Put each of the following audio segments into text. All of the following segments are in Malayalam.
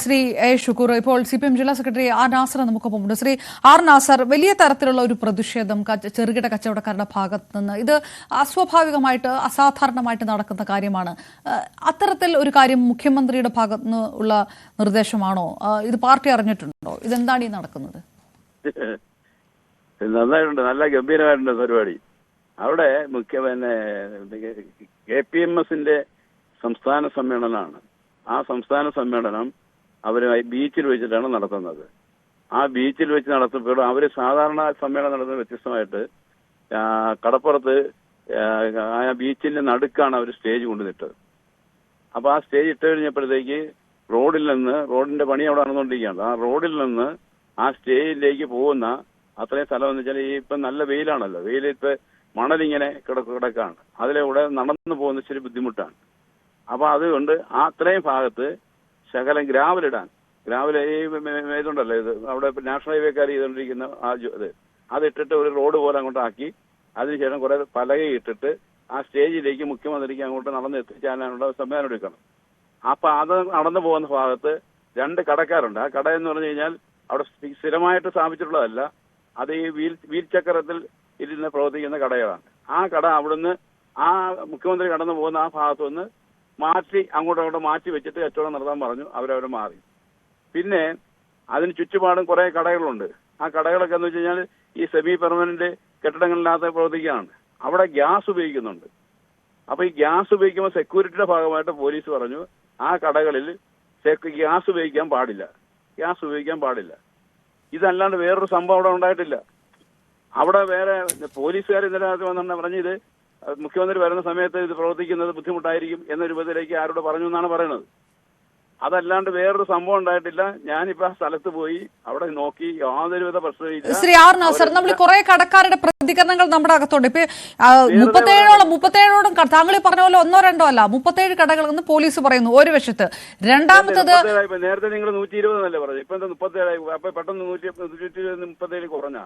ശ്രീ എ ഷുക്കൂർ. ഇപ്പോൾ CPM ജില്ലാ സെക്രട്ടറി ആർ നാസർ നമുക്കൊപ്പമുണ്ട്. ശ്രീ ആർ നാസർ, വലിയ തരത്തിലുള്ള ഒരു പ്രതിഷേധം ചെറുകിട കച്ചവടക്കാരുടെ ഭാഗത്ത് നിന്ന് ഇത് അസ്വാഭാവികമായിട്ട് അസാധാരണമായിട്ട് നടക്കുന്ന കാര്യമാണ്. അത്തരത്തിൽ ഒരു കാര്യം മുഖ്യമന്ത്രിയുടെ ഭാഗത്ത് നിന്ന് ഉള്ള നിർദ്ദേശമാണോ? ഇത് പാർട്ടി അറിഞ്ഞിട്ടുണ്ടോ? ഇതെന്താണ് ഈ നടക്കുന്നത്? നന്നായിട്ടുണ്ട്, നല്ല ഗംഭീരമായിട്ടുണ്ട് പരിപാടി. അവിടെ KPMSന്റെ സംസ്ഥാന സമ്മേളനമാണ്. ആ സംസ്ഥാന സമ്മേളനം അവരുമായി ബീച്ചിൽ വെച്ചിട്ടാണ് നടത്തുന്നത്. ആ ബീച്ചിൽ വെച്ച് നടത്തുമ്പോൾ അവർ സാധാരണ സമ്മേളനം നടത്തുന്നത് വ്യത്യസ്തമായിട്ട് കടപ്പുറത്ത് ആ ബീച്ചിന്റെ നടുക്കാണ് അവർ സ്റ്റേജ് കൊണ്ടുവന്നിട്ടത്. അപ്പൊ ആ സ്റ്റേജ് ഇട്ട് കഴിഞ്ഞപ്പോഴത്തേക്ക് റോഡിന്റെ പണി അവിടെ നടന്നുകൊണ്ടിരിക്കുകയാണ്. ആ റോഡിൽ നിന്ന് ആ സ്റ്റേജിലേക്ക് പോകുന്ന അത്രയും സ്ഥലം എന്ന് വെച്ചാൽ ഇപ്പൊ നല്ല വെയിലാണല്ലോ, വെയിലിട്ട് മണലിങ്ങനെ കിടക്കാണ്. അതിലൂടെ നടന്നു പോകുന്ന ഇച്ചിരി ബുദ്ധിമുട്ടാണ്. അപ്പൊ അതുകൊണ്ട് ആ അത്രയും ഭാഗത്ത് ശകലം ഗ്രാവലിടാൻ, ഗ്രാവൽ ഈ ഇതുണ്ടല്ലോ, ഇത് അവിടെ നാഷണൽ ഹൈവേക്കാർ ചെയ്തുകൊണ്ടിരിക്കുന്ന അതിട്ടിട്ട് ഒരു റോഡ് പോലെ അങ്ങോട്ടാക്കി അതിനുശേഷം കുറെ പലക ഇട്ടിട്ട് ആ സ്റ്റേജിലേക്ക് മുഖ്യമന്ത്രിക്ക് അങ്ങോട്ട് നടന്നെത്തിച്ചാനുള്ള സംവിധാനം എടുക്കണം. അപ്പൊ അത് നടന്നു പോകുന്ന ഭാഗത്ത് 2 കടക്കാരുണ്ട്. ആ കട എന്ന് പറഞ്ഞു കഴിഞ്ഞാൽ അവിടെ സ്ഥിരമായിട്ട് സ്ഥാപിച്ചിട്ടുള്ളതല്ല, അത് ഈ വീൽ ചക്രത്തിൽ ഇരുന്ന് പ്രവർത്തിക്കുന്ന കടകളാണ്. ആ കട അവിടുന്ന് ആ മുഖ്യമന്ത്രി കടന്നു പോകുന്ന ആ ഭാഗത്തു നിന്ന് മാറ്റി അങ്ങോട്ട് മാറ്റി വെച്ചിട്ട് കച്ചവടം നടത്താൻ പറഞ്ഞു. അവരവരെ മാറി. പിന്നെ അതിന് ചുറ്റുപാടും കുറെ കടകളുണ്ട്. ആ കടകളൊക്കെ എന്ന് വെച്ച് കഴിഞ്ഞാൽ ഈ സെമി പെർമനന്റ് കെട്ടിടങ്ങളിനകത്ത് പ്രവർത്തിക്കുകയാണ്. അവിടെ ഗ്യാസ് ഉപയോഗിക്കുന്നുണ്ട്. അപ്പൊ ഈ ഗ്യാസ് ഉപയോഗിക്കുമ്പോൾ സെക്യൂരിറ്റിയുടെ ഭാഗമായിട്ട് പോലീസ് പറഞ്ഞു ആ കടകളിൽ ഗ്യാസ് ഉപയോഗിക്കാൻ പാടില്ല. ഇതല്ലാണ്ട് വേറൊരു സംഭവം അവിടെ ഉണ്ടായിട്ടില്ല. അവിടെ വേറെ പോലീസുകാർ ഇതിനകത്ത് വന്നിട്ട് പറഞ്ഞു ഇത് മുഖ്യമന്ത്രി വരുന്ന സമയത്ത് ഇത് പ്രവർത്തിക്കുന്നത് ബുദ്ധിമുട്ടായിരിക്കും എന്ന രൂപത്തിലേക്ക് ആരോട് പറഞ്ഞു എന്നാണ് പറയുന്നത്. അതല്ലാണ്ട് വേറൊരു സംഭവം ഉണ്ടായിട്ടില്ല. ഞാനിപ്പോ ആ സ്ഥലത്ത് പോയി അവിടെ നോക്കി, യാതൊരുവിധ പ്രശ്നമില്ല. ശ്രീ ആർ നാസർ, നമ്മൾ കുറെ കടക്കാരുടെ പ്രതികരണങ്ങൾ നമ്മുടെ അകത്തുണ്ട്. ഇപ്പൊ 37ഓളം താങ്കൾ പറഞ്ഞ പോലെ 1-2 അല്ല, 37 കടകൾ എന്ന് പോലീസ് പറയുന്നു ഒരു വശത്ത്. രണ്ടാമത്തത് നേരത്തെ നിങ്ങൾ 120 എന്നല്ലേ പറഞ്ഞു, ഇപ്പൊ 37 അപ്പൊ പെട്ടെന്ന് 137 കുറഞ്ഞ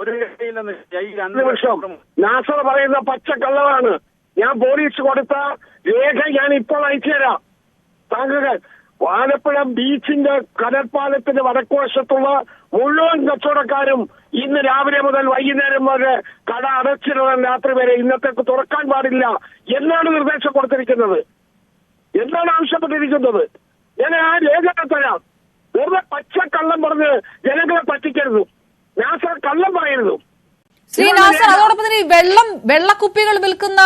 ഒരു നാസർ പറയുന്ന പച്ചക്കള്ളമാണ്. ഞാൻ പോലീസ് കൊടുത്ത രേഖ ഞാൻ ഇപ്പോൾ അയച്ചു തരാം താങ്കൾ. ആലപ്പുഴ ബീച്ചിന്റെ കടൽപ്പാലത്തിന്റെ വടക്കുവശത്തുള്ള മുഴുവൻ കച്ചവടക്കാരും ഇന്ന് രാവിലെ മുതൽ വൈകുന്നേരം വരെ കട അടച്ചിടണം, രാത്രി വരെ ഇന്നത്തേക്ക് തുറക്കാൻ പാടില്ല എന്നാണ് നിർദ്ദേശം കൊടുത്തിരിക്കുന്നത്. എന്താണ് ആവശ്യപ്പെട്ടിരിക്കുന്നത്? ഞാൻ ആ രേഖ തരാം. വെറുതെ പച്ചക്കള്ളം പറഞ്ഞ് ജനങ്ങളെ പറ്റിക്കരുത്. നാസർ കള്ളം പറയരുത്. ശ്രീ നാസർ, അതോടൊപ്പം തന്നെ വെള്ളക്കുപ്പികൾ വിൽക്കുന്ന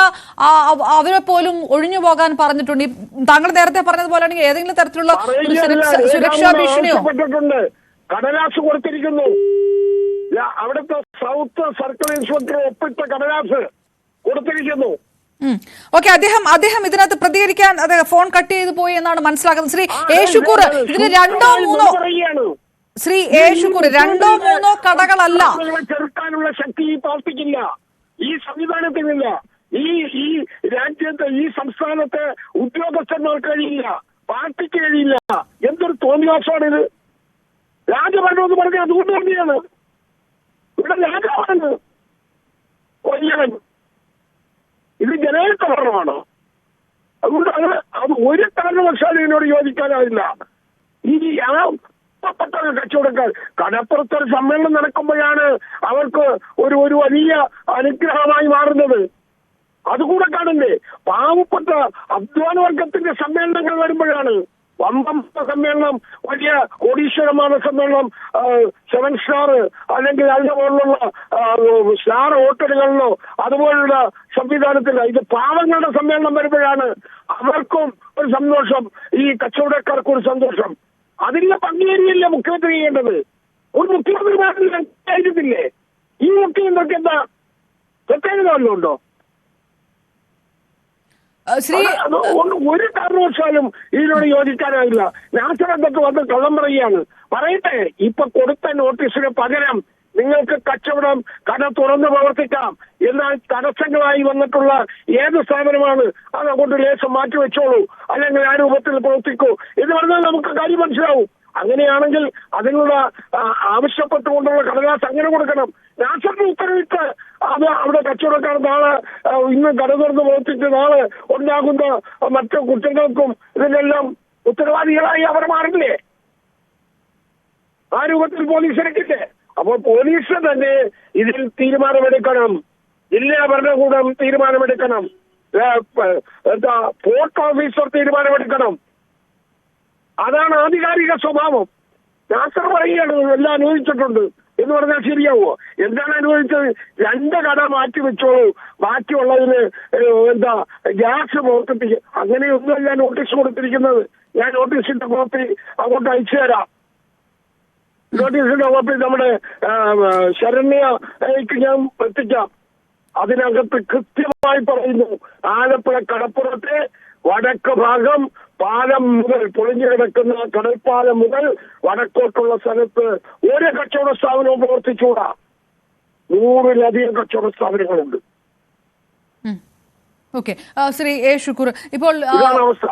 അവരെ പോലും ഒഴിഞ്ഞു പോകാൻ പറഞ്ഞിട്ടുണ്ട്. താങ്കൾ നേരത്തെ പറഞ്ഞതുപോലെ ഏതെങ്കിലും തരത്തിലുള്ള സുരക്ഷാ ഭീഷണിയോ? കടലാസ് കൊടുത്തിരിക്കുന്നു. അവിടുത്തെ സൗത്ത് സർക്കിൾ ഇൻസ്പെക്ടർ ഒപ്പിട്ട കടലാസ് കൊടുത്തിരിക്കുന്നു. ഓക്കെ, അദ്ദേഹം ഇതിനകത്ത് പ്രതികരിക്കാൻ ഫോൺ കട്ട് ചെയ്തു പോയി എന്നാണ് മനസ്സിലാക്കുന്നത്. ശ്രീ എ ഷുക്കൂർ, ഇതിന് 2-3 ശ്രീ എ ഷുക്കൂർ 2-3 കടകളല്ല. ചെറുക്കാനുള്ള ശക്തി ഈ പാർട്ടിക്കില്ല, ഈ സംവിധാനത്തിനില്ല, ഈ രാജ്യത്തെ ഈ സംസ്ഥാനത്തെ ഉദ്യോഗസ്ഥന്മാർക്ക് കഴിയില്ല, പാർട്ടിക്ക് കഴിയില്ല. എന്തൊരു തോന്നിവാസമാണിത്? രാജഭരണം എന്ന് പറഞ്ഞാൽ അതുകൊണ്ട് തന്നെയാണ്. ഇവിടെ രാജാവാണ് കൊല്ലവൻ. ഇത് ജനകീയ ഭരണമാണോ? അതുകൊണ്ട് അത് ഒരു കാരണവശാലും ഇതിനോട് യോജിക്കാനാവില്ല. ഈ കച്ചവടക്കാർ കടപ്പുറത്തൊരു സമ്മേളനം നടക്കുമ്പോഴാണ് അവർക്ക് ഒരു വലിയ അനുഗ്രഹമായി മാറുന്നത്. അതുകൂടെ കാണണ്ടേ? പാവപ്പെട്ട അധ്വാന വർഗത്തിന്റെ സമ്മേളനങ്ങൾ വരുമ്പോഴാണ്. വമ്പം സമ്മേളനം, വലിയ കോടീശ്വരமான സമ്മേളനം, 7 സ്റ്റാർ അല്ലെങ്കിൽ അതിന്റെ പോലുള്ള സ്റ്റാർ ഹോട്ടലുകളിലോ അതുപോലുള്ള സംവിധാനത്തില്ല. ഇത് പാവങ്ങളുടെ സമ്മേളനം വരുമ്പോഴാണ് അവർക്കും ഒരു സന്തോഷം, ഈ കച്ചവടക്കാർക്കും ഒരു സന്തോഷം. അതിനുള്ള പങ്കുചേരിയല്ല മുഖ്യമന്ത്രി ചെയ്യേണ്ടത്. ഒരു മുഖ്യമന്ത്രിമാരില്ലേ? ഈ മുഖ്യമന്ത്രിക്ക് എന്താ പ്രത്യേകത വല്ലതുണ്ടോ? ഒരു കാരണവശാലും ഇതിനോട് യോജിക്കാനാവില്ല. നാസറൊക്കെ വന്ന് കള്ളം പറയുകയാണ്. പറയട്ടെ, ഇപ്പൊ കൊടുത്ത നോട്ടീസിന് പകരം നിങ്ങൾക്ക് കച്ചവടം കട തുറന്ന് പ്രവർത്തിക്കാം എന്നാൽ തടസ്സങ്ങളായി വന്നിട്ടുള്ള ഏത് സ്ഥാപനമാണ് അത് അങ്ങോട്ട് ലേശം മാറ്റി വെച്ചോളൂ, അല്ലെങ്കിൽ ആ രൂപത്തിൽ പ്രവർത്തിക്കൂ എന്ന് പറഞ്ഞാൽ നമുക്ക് കാര്യം മനസ്സിലാവും. അങ്ങനെയാണെങ്കിൽ അതിനുള്ള ആവശ്യപ്പെട്ടുകൊണ്ടുള്ള കടലാസ് അങ്ങനെ കൊടുക്കണം. നാസറിന് ഉത്തരവിട്ട് അത് അവിടെ കച്ചവടക്കാർ നാളെ ഇന്ന് കട തുറന്ന് പ്രവർത്തിച്ച് നാളെ ഉണ്ടാകുന്ന മറ്റു കുറ്റങ്ങൾക്കും ഇതിനെല്ലാം ഉത്തരവാദികളായി അവർ മാറില്ലേ? ആ രൂപത്തിൽ പോലീസ് എടുക്കില്ലേ? അപ്പോൾ പോലീസ് തന്നെ ഇതിൽ തീരുമാനമെടുക്കണം. ജില്ലാ ഭരണകൂടം തീരുമാനമെടുക്കണം. Port officer തീരുമാനമെടുക്കണം. അതാണ് ആധികാരിക സ്വഭാവം. നാസർ പറയുകയാണ് എല്ലാം അനുവദിച്ചിട്ടുണ്ട് എന്ന് പറഞ്ഞാൽ ശരിയാവോ? എന്താണ് അനുവദിച്ചത്? 2 കട മാറ്റി വെച്ചോളൂ, ബാക്കിയുള്ളതിന് ഗ്യാസ് പ്രവർത്തിപ്പിക്കുക. അങ്ങനെയൊന്നുമല്ല നോട്ടീസ് കൊടുത്തിരിക്കുന്നത്. ഞാൻ നോട്ടീസിന്റെ കോപ്പി അങ്ങോട്ട് അയച്ചു തരാം. നോട്ടീസിന്റെ കോപ്പി നമ്മുടെ ശരണ്യക്ക് ഞാൻ എത്തിക്കാം. അതിനകത്ത് കൃത്യമായി പറയുന്നു, ആലപ്പുഴ കടപ്പുറത്തെ വടക്ക് ഭാഗം പാലം മുതൽ പൊളിഞ്ഞു കിടക്കുന്ന കടൽപ്പാലം മുതൽ വടക്കോട്ടുള്ള സ്ഥലത്ത് ഒരു കച്ചവട സ്ഥാപനവും പ്രവർത്തിച്ചുകൂടാ. 100-ലധികം കച്ചവട സ്ഥാപനങ്ങളുണ്ട്. ഓക്കെ, ശ്രീ എ ഷുക്കൂർ, ഇപ്പോൾ ഇതാണ് അവസ്ഥ.